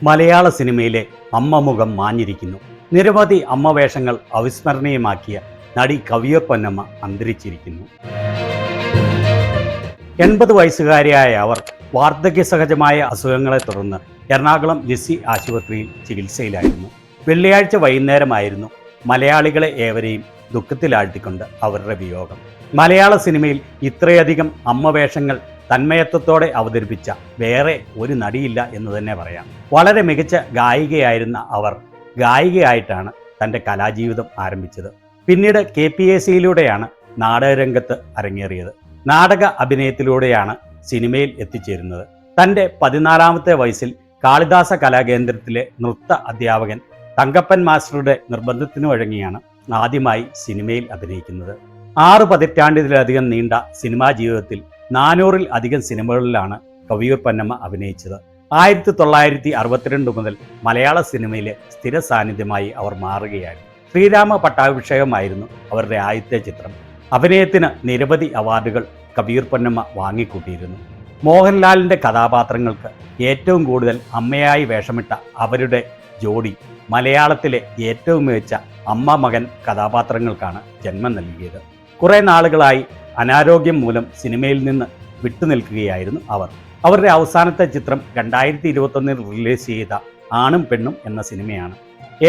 മലയാള സിനിമയിലെ അമ്മ മുഖം മാഞ്ഞിരിക്കുന്നു. നിരവധി അമ്മ വേഷങ്ങൾ അവിസ്മരണീയമാക്കിയ നടി കവിയൂർ പൊന്നമ്മ അന്തരിച്ചിരിക്കുന്നു. 80 വയസ്സുകാരിയായ അവർ വാർദ്ധക്യ സഹജമായ അസുഖങ്ങളെ തുടർന്ന് എറണാകുളം ലിസി ആശുപത്രിയിൽ ചികിത്സയിലായിരുന്നു. വെള്ളിയാഴ്ച വൈകുന്നേരമായിരുന്നു മലയാളികളെ ഏവരെയും ദുഃഖത്തിലാഴ്ത്തിക്കൊണ്ട് അവരുടെ വിയോഗം. മലയാള സിനിമയിൽ ഇത്രയധികം അമ്മ വേഷങ്ങൾ തന്മയത്വത്തോടെ അവതരിപ്പിച്ച വേറെ ഒരു നടിയില്ല എന്ന് തന്നെ പറയാം. വളരെ മികച്ച ഗായികയായിരുന്ന അവർ ഗായികയായിട്ടാണ് തൻ്റെ കലാജീവിതം ആരംഭിച്ചത്. പിന്നീട് KPACയിലൂടെയാണ് നാടകരംഗത്ത് അരങ്ങേറിയത്. നാടക അഭിനയത്തിലൂടെയാണ് സിനിമയിൽ എത്തിച്ചേരുന്നത്. തൻ്റെ 14ാമത്തെ വയസ്സിൽ കാളിദാസ കലാകേന്ദ്രത്തിലെ നൃത്ത അധ്യാപകൻ തങ്കപ്പൻ മാസ്റ്ററുടെ നിർബന്ധത്തിനു വഴങ്ങിയാണ് ആദ്യമായി സിനിമയിൽ അഭിനയിക്കുന്നത്. 6 പതിറ്റാണ്ടിലധികം നീണ്ട സിനിമാ ജീവിതത്തിൽ 400-ൽ അധികം സിനിമകളിലാണ് കവിയൂർ പൊന്നമ്മ അഭിനയിച്ചത്. 1962 മുതൽ മലയാള സിനിമയിലെ സ്ഥിര സാന്നിധ്യമായി അവർ മാറുകയായിരുന്നു. ശ്രീരാമ പട്ടാഭിഷേകമായിരുന്നു അവരുടെ ആദ്യത്തെ ചിത്രം. അഭിനയത്തിന് നിരവധി അവാർഡുകൾ കവിയൂർ പൊന്നമ്മ വാങ്ങിക്കൂട്ടിയിരുന്നു. മോഹൻലാലിൻ്റെ കഥാപാത്രങ്ങൾക്ക് ഏറ്റവും കൂടുതൽ അമ്മയായി വേഷമിട്ട അവരുടെ ജോഡി മലയാളത്തിലെ ഏറ്റവും മികച്ച അമ്മ മകൻ കഥാപാത്രങ്ങൾക്കാണ് ജന്മം നൽകിയത്. കുറേ നാളുകളായി അനാരോഗ്യം മൂലം സിനിമയിൽ നിന്ന് വിട്ടുനിൽക്കുകയായിരുന്നു അവർ. അവരുടെ അവസാനത്തെ ചിത്രം 2021 റിലീസ് ചെയ്ത ആണും പെണ്ണും എന്ന സിനിമയാണ്.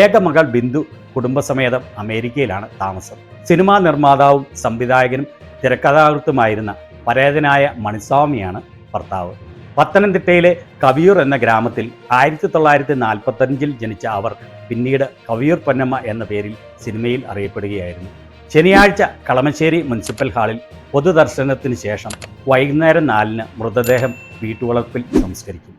ഏക മകൾ ബിന്ദു കുടുംബസമേതം അമേരിക്കയിലാണ് താമസം. സിനിമാ നിർമ്മാതാവും സംവിധായകനും തിരക്കഥാകൃത്തുമായിരുന്ന പരേതനായ മണിസ്വാമിയാണ് ഭർത്താവ്. പത്തനംതിട്ടയിലെ കവിയൂർ എന്ന ഗ്രാമത്തിൽ 1945 ജനിച്ച അവർ പിന്നീട് കവിയൂർ പൊന്നമ്മ എന്ന പേരിൽ സിനിമയിൽ അറിയപ്പെടുകയായിരുന്നു. ശനിയാഴ്ച കളമശ്ശേരി മുനിസിപ്പൽ ഹാളിൽ പൊതുദർശനത്തിന് ശേഷം വൈകുന്നേരം 4-ന് മൃതദേഹം വീട്ടുവളപ്പിൽ സംസ്കരിക്കും.